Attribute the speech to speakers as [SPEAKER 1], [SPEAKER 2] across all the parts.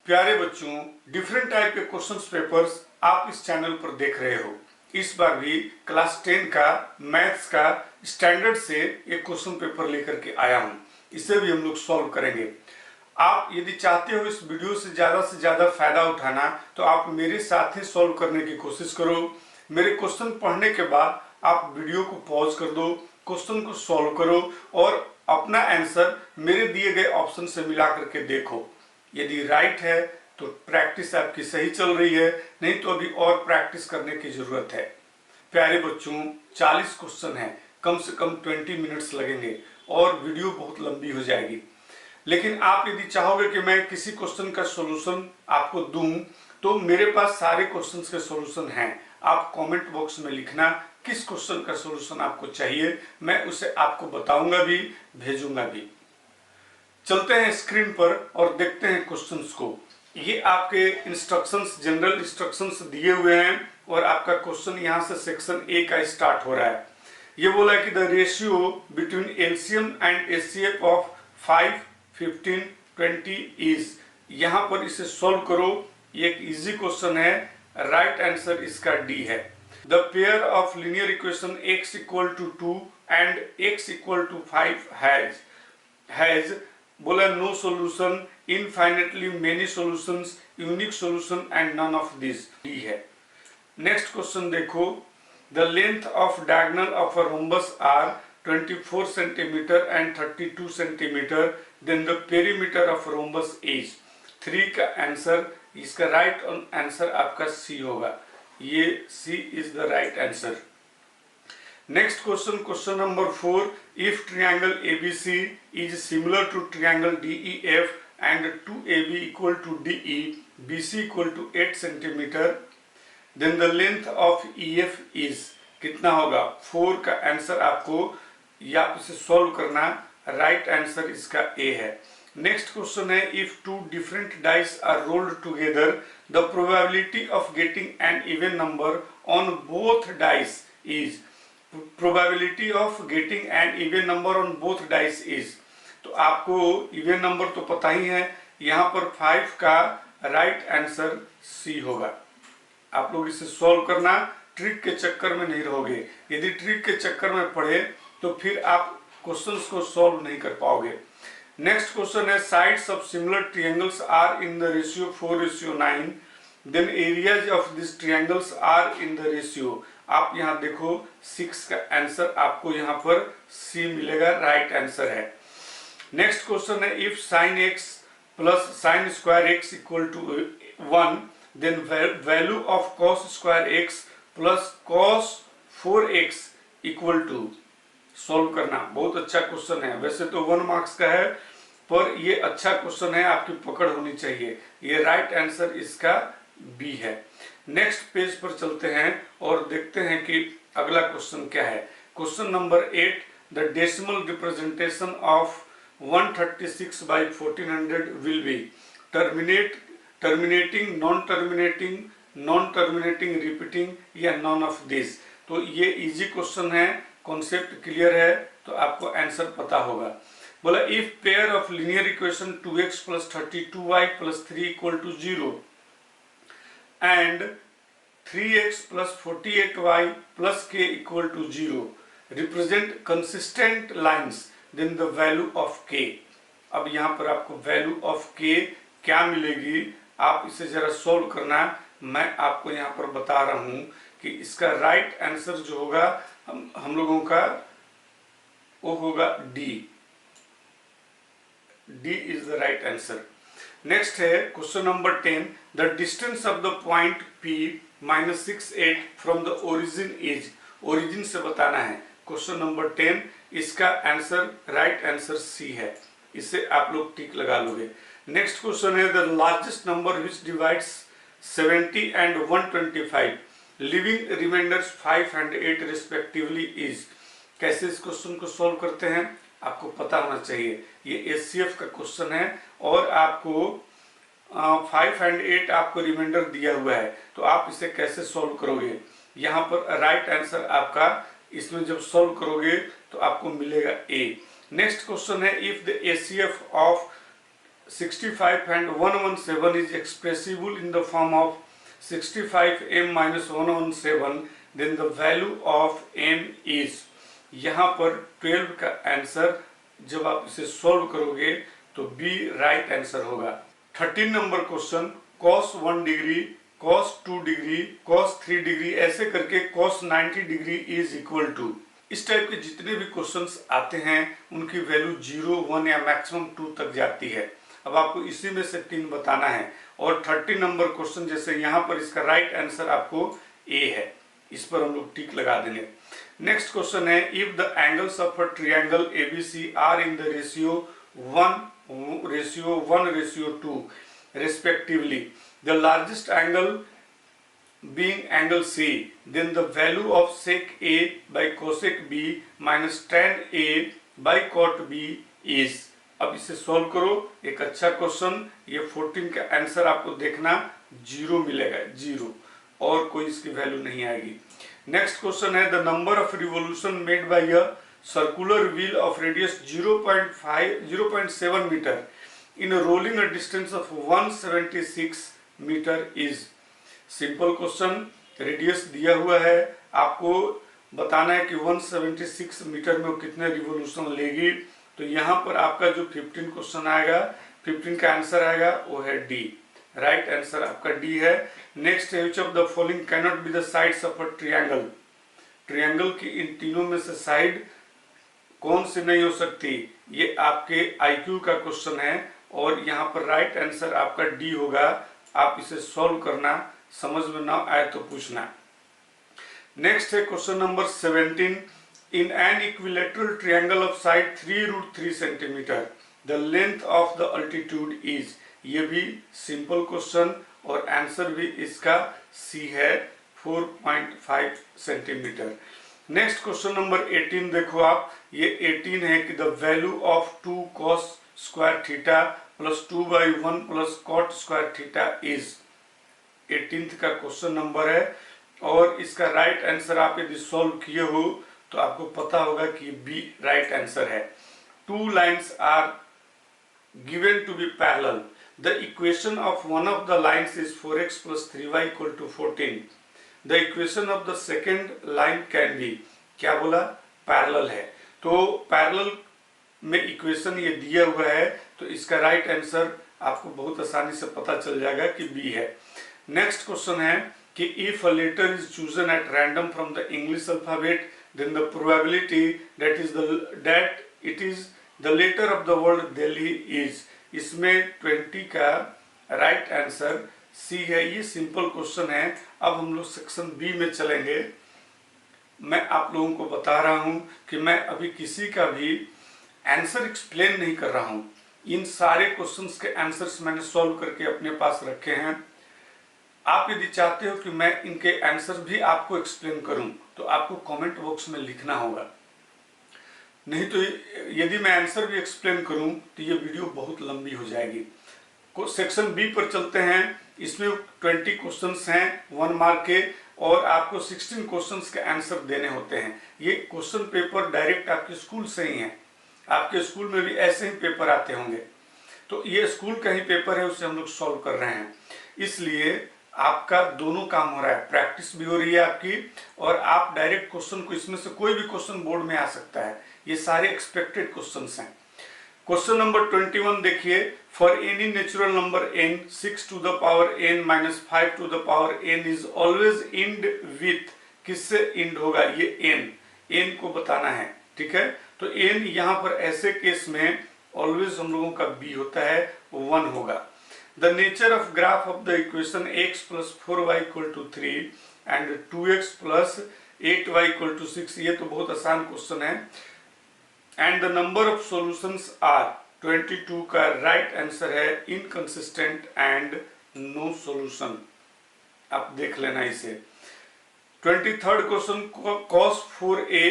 [SPEAKER 1] प्यारे बच्चों, different type के क्वेश्चंस पेपर्स आप इस चैनल पर देख रहे हो। इस बार भी क्लास 10 का मैथ्स का स्टैंडर्ड से एक क्वेश्चन पेपर लेकर के आया हूं। इसे भी हम लोग सॉल्व करेंगे। आप यदि चाहते हो इस वीडियो से ज्यादा फायदा उठाना तो आप मेरे साथ ही सॉल्व करने की कोशिश करो। मेरे क्वेश्चन पढ़ने के बाद आप वीडियो को पॉज कर दो, क्वेश्चन को सॉल्व करो और अपना आंसर मेरे दिए गए ऑप्शन से मिला करके देखो। यदि राइट है तो प्रैक्टिस आपकी सही चल रही है, नहीं तो अभी और प्रैक्टिस करने की जरूरत है। प्यारे बच्चों, 40 क्वेश्चन है, कम से कम 20 मिनट्स लगेंगे और वीडियो बहुत लंबी हो जाएगी। लेकिन आप यदि चाहोगे कि मैं किसी क्वेश्चन का सॉल्यूशन आपको दूं तो मेरे पास सारे क्वेश्चंस के सॉल्यूशन हैं। आप कमेंट बॉक्स में लिखना किस क्वेश्चन का सॉल्यूशन आपको चाहिए, मैं उसे आपको बताऊंगा भी, भेजूंगा भी। चलते हैं स्क्रीन पर और देखते हैं क्वेश्चंस को। ये आपके इंस्ट्रक्शंस, जनरल इंस्ट्रक्शंस दिए हुए हैं और आपका क्वेश्चन यहाँ से सेक्शन ए का स्टार्ट हो रहा है। ये बोला है कि the ratio between LCM and HCF of 5, 15, 20 is. यहाँ पर इसे सोल्व करो। ये एक इजी क्वेश्चन है, राइट आंसर इसका डी है। The pair of linear equation x equal to 2 and x equal to 5 has बोला no solution, infinitely many solutions, unique solution and none of this. D है। Next question देखो, the length of diagonal of a rhombus are 24 centimetre and 32 centimetre, then the perimeter of rhombus is. 3 का answer, इसका right answer आपका C होगा। ये C is the right answer. Next question, question number 4. If triangle ABC is similar to triangle DEF and 2AB equal to DE, BC equal to 8 centimeter, then the length of EF is कितना होगा? 4 का answer आपको या इसे solve करना, right answer इसका ए है। Next question है, if two different dice are rolled together, the probability of getting an even number on both dice is। Probability of getting an even number on both dice is. तो आपको even number तो पता ही है, यहाँ पर 5 का right answer C होगा। आप लोग इसे सॉल्व करना, ट्रिक के चक्कर में नहीं रहोगे। यदि ट्रिक के चक्कर में पड़े तो फिर आप क्वेश्चंस को सॉल्व नहीं कर पाओगे। नेक्स्ट क्वेश्चन है, sides of similar triangles are in the ratio 4:9, then areas of this triangles are in the ratio. आप यहाँ देखो 6 का आंसर आपको यहाँ पर सी मिलेगा, राइट आंसर है। नेक्स्ट क्वेश्चन है, if sine x plus sine square x equal to 1, then value of cos square x plus cos 4x equal to. Solve करना बहुत अच्छा क्वेश्चन है। वैसे तो 1 मार्क्स का है, पर ये अच्छा क्वेश्चन है, आपकी पकड़ होनी चाहिए। ये राइट आंसर इसका बी है। नेक्स्ट पेज पर चलते हैं और देखते हैं कि अगला क्वेश्चन क्या है। Question number 8, the decimal representation of 136/1400 will be terminating, non terminating, repeating या नॉन ऑफ दिस। तो ये इजी क्वेश्चन है, कॉन्सेप्ट क्लियर है तो आपको आंसर पता होगा। बोला if pair of linear equation 2x + 32y + 3 equal to 0 and 3x + 48y + k equal to 0 represent consistent lines, then the value of k। अब यहाँ पर आपको वैल्यू ऑफ k क्या मिलेगी, आप इसे जरा सॉल्व करना। मैं आपको यहाँ पर बता रहा हूँ कि इसका राइट आंसर जो होगा हम लोगों का वो होगा D. D is the right answer. Next है question number 10, the distance of the point P -68 from the origin is. Origin से बताना है। क्वेश्चन नंबर 10, इसका आंसर राइट आंसर सी है। इसे आप लोग टिक लगा लोगे। नेक्स्ट क्वेश्चन है, the largest number which divides 70 and 125 leaving remainders 5 and 8 respectively is. कैसे इस क्वेश्चन को सॉल्व करते हैं आपको पता होना चाहिए। ये एचसीएफ का क्वेश्चन है और आपको 5 and 8 आपको रिमाइंडर दिया हुआ है, तो आप इसे कैसे सॉल्व करोगे। यहाँ पर राइट आंसर आपका इसमें जब सॉल्व करोगे तो आपको मिलेगा ए। नेक्स्ट क्वेश्चन है, if the HCF of 65 and 117 is expressible in the form of 65m minus 117, then the value of m is, यहाँ पर 12 का आंसर जब आप इसे सॉल्व करोगे तो बी राइट आंसर होगा। 13 number question, cos 1 degree, cos 2 degree, cos 3 degree ऐसे करके cos 90 degree is equal to, इस टाइप के जितने भी क्वेश्चंस आते हैं उनकी वैल्यू 0, 1 या मैक्सिमम 2 तक जाती है। अब आपको इसी में से 3 बताना है। और 30 नंबर क्वेश्चन जैसे यहाँ पर इसका राइट आंसर आपको ए है, इस पर हम लोग टिक लगा देंगे। नेक्स्ट क्वेश्चन है, if the angles of a triangle ABC are in the ratio 1:2 respectively, the largest angle being angle C, then the value of sec A by cosec B minus tan A by cot B is। अब इसे solve करो, एक अच्छा question. ये 14 का answer आपको देखना 0 मिलेगा, 0 और कोई इसकी वैल्यू नहीं आएगी। नेक्स्ट क्वेश्चन है, the number of revolution made by a circular wheel of radius 0.7 metre in rolling a distance of 176 metre is. Simple question, radius दिया हुआ है, आपको बताना है कि 176 मीटर में वो कितने रिवोल्यूशन लेगी। तो यहाँ पर आपका जो 15 क्वेश्चन आएगा, 15 का आंसर आएगा वो है डी, राइट आंसर आपका डी है। नेक्स्ट है, which of the following can not be the sides of a triangle. Triangle की इन तीनों में से साइड कौन सी नहीं हो सकती, ये आपके आईक्यू का क्वेश्चन है और यहाँ पर राइट आंसर आपका डी होगा। आप इसे सॉल्व करना, समझ में ना आए तो पूछना। नेक्स्ट है question number 17, in an equilateral triangle of side 3√3 centimetre the length of the altitude is. ये भी सिंपल क्वेश्चन और आंसर भी इसका सी है, 4.5 सेंटीमीटर। नेक्स्ट क्वेश्चन नंबर 18 देखो आप, ये 18 है कि the value of 2 cos square theta plus 2/1 plus cot square theta is. 18th का क्वेश्चन नंबर है और इसका राइट आंसर आप यदि सॉल्व किए हो तो आपको पता होगा कि बी राइट आंसर है। 2 lines are given to be parallel, the equation of one of the lines is 4x plus 3y equal to 14, the equation of the second line can be. क्या बोला, पैरेलल है, तो parallel में equation ये दिया हुआ है, तो इसका राइट आंसर आपको बहुत आसानी से पता चल जाएगा कि बी है। नेक्स्ट क्वेश्चन है कि if a letter is chosen at random from the English alphabet then the probability that it is the letter of the word Delhi is. इसमें 20 का राइट आंसर सी है। ये सिंपल क्वेश्चन है। अब हम लोग सेक्शन बी में चलेंगे। मैं आप लोगों को बता रहा हूं कि मैं अभी किसी का भी आंसर एक्सप्लेन नहीं कर रहा हूं। इन सारे क्वेश्चंस के आंसर्स मैंने सॉल्व करके अपने पास रखे हैं। आप यदि चाहते हो कि मैं इनके आंसर भी आपको एक्सप्लेन करूं तो आपको कमेंट बॉक्स में लिखना होगा, नहीं तो यदि मैं आंसर भी एक्सप्लेन करूं तो ये वीडियो बहुत लंबी हो जाएगी। सेक्शन बी पर चलते हैं। इसमें 20 क्वेश्चंस हैं 1 मार्क के और आपको 16 क्वेश्चंस के आंसर देने होते हैं। ये क्वेश्चन पेपर डायरेक्ट आपके स्कूल से ही है। आपके स्कूल में भी ऐसे ही पेपर आते होंगे, तो ये स्कूल का ही पेपर है, उसे हम लोग सॉल्व कर रहे हैं। इसलिए आपका दोनों काम हो रहा है, प्रैक्टिस भी हो रही है आपकी और आप डायरेक्ट क्वेश्चन को, इसमें से कोई भी क्वेश्चन बोर्ड में आ सकता है। ये सारे एक्सपेक्टेड क्वेश्चंस हैं। क्वेश्चन नंबर 21 देखिए, for any natural number n 6 to the power n minus 5 to the power n is always end with, किससे इंड होगा, ये n को बताना है, ठीक है। तो n यहाँ पर ऐसे केस में ऑलवेज हम लोगों का b होता है, 1 होगा। The nature of graph of the equation x plus 4y equal to 3 and 2x plus 8y equal to 6, ये तो बहुत आसान क्वेश्चन है। And the number of solutions are 22 का राइट आंसर है इनकंसिस्टेंट एंड नो सॉल्यूशन। आप देख लेना इसे। 23rd question, cos 4a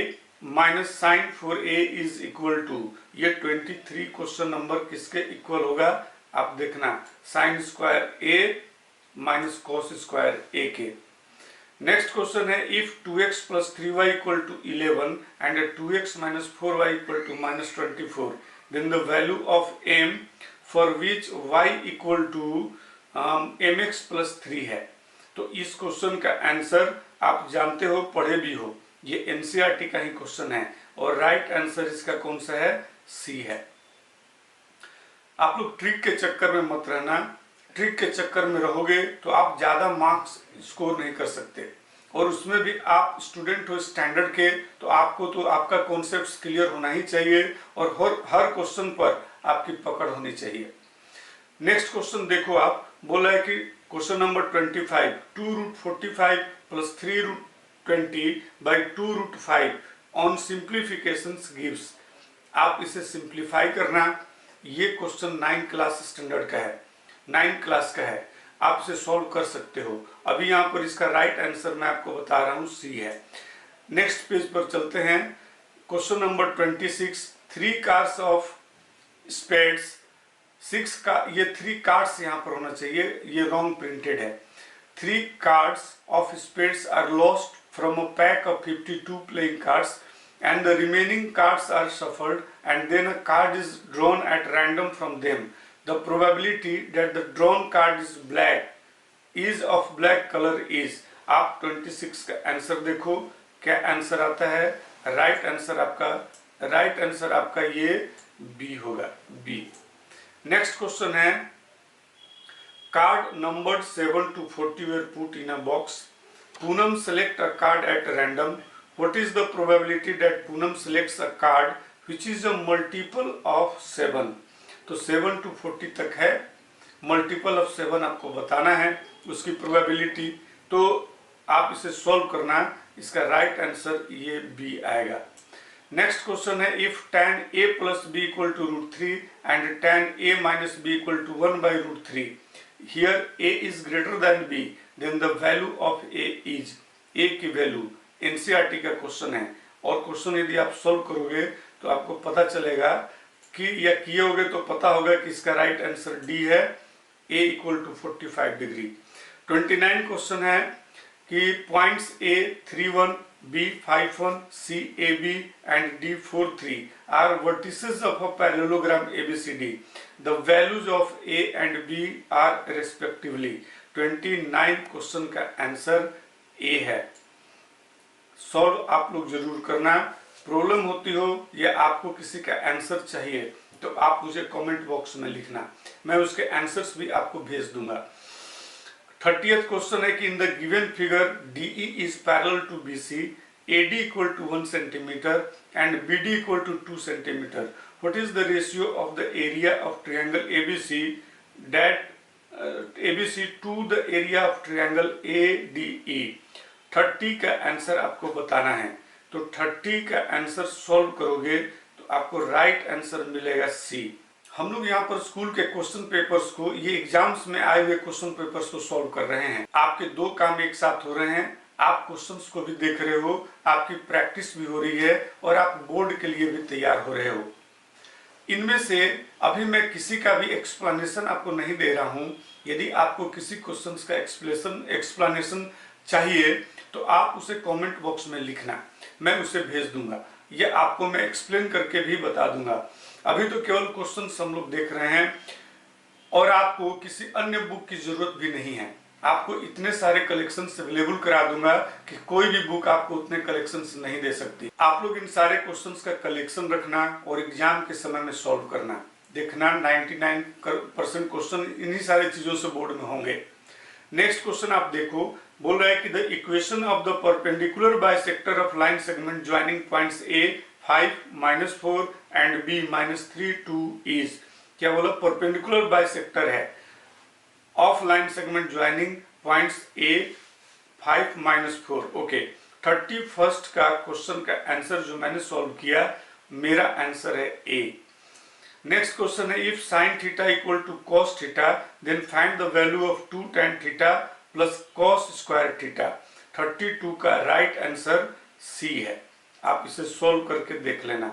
[SPEAKER 1] minus sin 4a is equal to, ये 23 क्वेश्चन नंबर किसके इक्वल होगा आप देखना, sin square a minus cos square a के। नेक्स्ट क्वेश्चन है, if 2x plus 3y equal to 11 and 2x minus 4y equal to minus 24 then the value of m for which y equal to mx plus 3 है। तो इस question का answer आप जानते हो, पढ़े भी हो, ये एनसीईआरटी का ही क्वेश्चन है और राइट आंसर इसका कौन सा है, सी है। आप लोग ट्रिक के चक्कर में मत रहना, ट्रिक के चक्कर में रहोगे तो आप ज्यादा मार्क्स स्कोर नहीं कर सकते, और उसमें भी आप स्टूडेंट हो स्टैंडर्ड के, तो आपको तो आपका कॉन्सेप्ट क्लियर होना ही चाहिए और हर क्वेश्चन पर आपकी पकड़ होनी चाहिए। नेक्स्ट क्वेश्चन देखो, आप बोला है कि question number 25, 2√45 plus 3√20 by 2√5 on simplifications gives. आप इसे सिंप्लीफाई करना, ये क्वेश्चन 9 क्लास स्टैंडर्ड का है, 9 क्लास का है, आप इसे सॉल्व कर सकते हो। अभी यहाँ पर इसका राइट आंसर मैं आपको बता रहा हूँ, सी है। नेक्स्ट पेज पर चलते हैं, question number 26, 3 cars of spades, 6 का, ये 3 कार्ड्स यहाँ पर होना चाहिए, ये रॉन्ग प्रिंटेड है। 3 cards of spades are lost from a pack of 52 playing cards and the remaining cards are shuffled and then a card is drawn at random from them. The probability that the drawn card is of black color is। आप 26 का answer देखो, क्या answer आता है, right answer आपका ये B होगा, B. Next question है, card numbered 7 to 40 were put in a box. Poonam select a card at random. What is the probability that Poonam selects a card which is a multiple of 7? तो 7 to 40 तक है, multiple of 7 आपको बताना है उसकी probability, तो आप इसे सॉल्व करना, इसका राइट आंसर ये बी आएगा। नेक्स्ट क्वेश्चन है, if tan a plus b equal to √3 and tan a minus b equal to 1 by √3, here a is greater than b, then the value of a is, a की value NCERT का question है, और question यदि आप solve करोगे तो आपको पता चलेगा कि, या किए होगे तो पता होगा कि इसका राइट आंसर डी है, a equal to 45 degree. 29 question है कि points a 31, b 51, c ab and d 43 are vertices of a parallelogram ABCD। The values of a and b are respectively. 29 question का आंसर a है। Solve आप लोग जरूर करना। Problem होती हो या आपको किसी का आंसर चाहिए तो आप मुझे कमेंट बॉक्स में लिखना, मैं उसके आंसर्स भी आपको भेज दूंगा। 30th क्वेश्चन है कि in the given figure DE is parallel to BC, AD equal to 1 centimetre and BD equal to 2 centimetre. What is the ratio of the area of triangle ABC to the area of triangle ADE। 30 का answer आपको बताना है, तो 30 का answer solve करोगे तो आपको right answer मिलेगा सी। हम लोग यहाँ पर स्कूल के क्वेश्चन पेपर्स को, ये एग्जाम्स में आए हुए क्वेश्चन पेपर्स को सॉल्व कर रहे हैं। आपके दो काम एक साथ हो रहे हैं, आप क्वेश्चंस को भी देख रहे हो, आपकी प्रैक्टिस भी हो रही है और आप बोर्ड के लिए भी तैयार हो रहे हो। इनमें से अभी मैं किसी का भी एक्सप्लेनेशन आपको नहीं दे रहा हूँ। यदि आपको किसी क्वेश्चंस का एक्सप्लेनेशन चाहिए तो आप उसे कमेंट बॉक्स में लिखना, मैं उसे भेज दूंगा, या आपको मैं एक्सप्लेन करके भी बता दूंगा। अभी तो केवल क्वेश्चंस हम लोग देख रहे हैं और आपको किसी अन्य बुक की जरूरत भी नहीं है। आपको इतने सारे कलेक्शंस अवेलेबल करा दूंगा कि कोई भी बुक आपको उतने कलेक्शंस नहीं दे सकती। आप लोग इन सारे क्वेश्चंस का कलेक्शन रखना और एग्जाम के समय में सॉल्व करना। देखना 99% क्वेश्चन इन्हीं सारी चीजों से बोर्ड में होंगे। नेक्स्ट क्वेश्चन आप देखो, बोल रहा है कि the equation of the perpendicular bisector of line segment joining points A 5, -4 and B -3, 2 is. क्या बोला, परपेंडिकुलर बाइसेक्टर है of line segment joining points A 5, -4। Okay, 31st का क्वेश्चन का आंसर जो मैंने सॉल्व किया, मेरा आंसर है A। नेक्स्ट क्वेश्चन है, if sin theta equal to cos theta then find the value of 2 tan theta plus cos square theta. 32 का right answer C है, आप इसे सॉल्व करके देख लेना।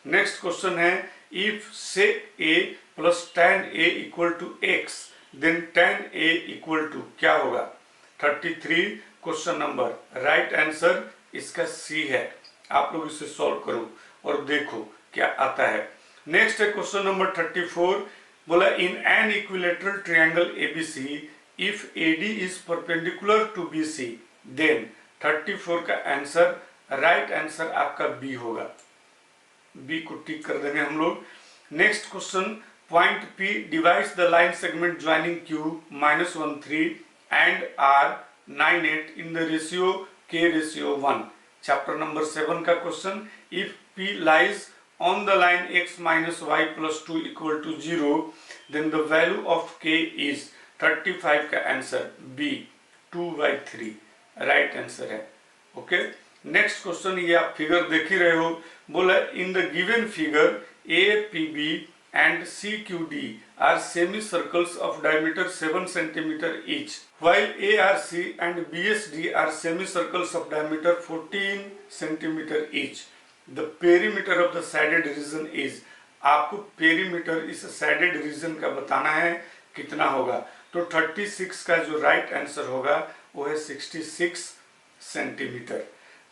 [SPEAKER 1] नेक्स्ट क्वेश्चन है, if sec A plus tan A equal to x देन tan A equal to क्या होगा। 33 क्वेश्चन नंबर, राइट आंसर इसका C है। आप लोग इसे सॉल्व करो और देखो क्या आता है। नेक्स्ट है क्वेश्चन नंबर 34, बोला in an equilateral triangle ABC if AD is perpendicular to BC then 34 का आंसर, राइट आंसर आपका बी होगा। बी को टिक कर देंगे हम लोग। Next question, point P divides the line segment joining Q -13 and R 98 in the ratio k/1। Chapter number 7 का क्वेश्चन, इफ p lies on the line x minus y plus 2 equal to 0 then the value of k is 35 का answer b 2/3 right answer है। Okay, next question, ये आप figure देख ही रहे हो। बोला इन the given figure APB and CQD are semicircles of diameter 7 cm each, while ARC and BSD are semicircles of diameter 14 cm each. The perimeter of the shaded region is, आपको perimeter इस shaded region का बताना है कितना होगा। तो 36 का जो राइट आंसर होगा वो है 66 सेंटीमीटर।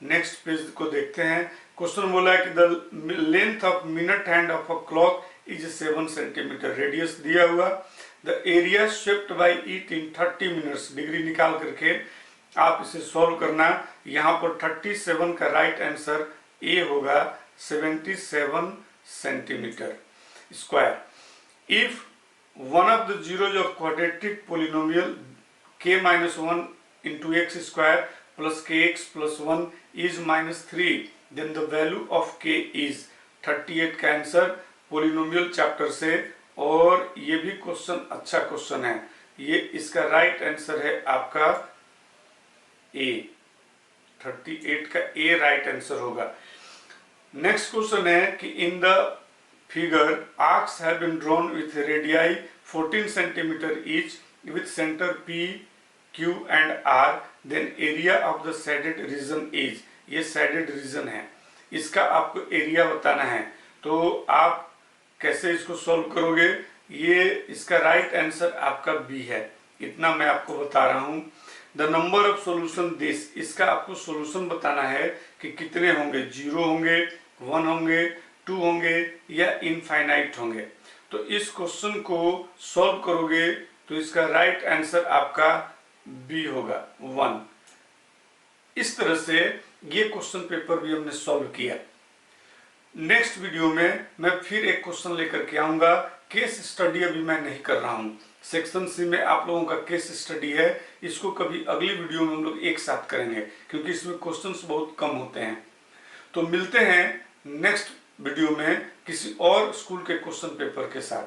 [SPEAKER 1] नेक्स्ट पेज को देखते हैं। क्वेश्चन बोला है कि the length of minute hand of a clock is 7 centimetre, radius दिया हुआ। The area swept by it in 30 minutes, degree निकाल करके आप इसे सॉल्व करना। यहाँ पर 37 का राइट आंसर ए होगा 77 centimetre square. If one of the zeros of quadratic polynomial k-1 into x square plus kx plus 1 is -3 then the value of k is 38 का आंसर पोलिनोमियल चैप्टर से। और ये भी क्वेश्चन अच्छा question है, ये इसका राइट आंसर है आपका ए, 38 का ए राइट आंसर होगा। नेक्स्ट क्वेश्चन है कि in the figure arcs have been drawn with radii 14 cm each with center P, Q and R, then area of the shaded region is, ये shaded region है, इसका आपको एरिया बताना है। तो आप कैसे इसको सॉल्व करोगे, ये इसका राइट आंसर आपका बी है, इतना मैं आपको बता रहा हूँ। The number of solution this, इसका आपको सॉल्यूशन बताना है कि कितने होंगे, 0 होंगे, 1 होंगे, 2 होंगे या इनफाइनाइट होंगे। तो इस क्वेश्चन को सॉल्व करोगे तो इसका राइट आंसर आपका बी होगा 1। इस तरह से ये क्वेश्चन पेपर भी हमने सॉल्व किया। नेक्स्ट वीडियो में मैं फिर एक क्वेश्चन लेकर के आऊंगा। केस स्टडी अभी मैं नहीं कर रहा हूं, सेक्शन सी में आप लोगों का केस स्टडी है, इसको कभी अगली वीडियो में हम लोग एक साथ करेंगे क्योंकि इसमें क्वेश्चंस बहुत कम होते हैं। तो मिलते हैं नेक्स्ट वीडियो में किसी और स्कूल के क्वेश्चन पेपर के साथ।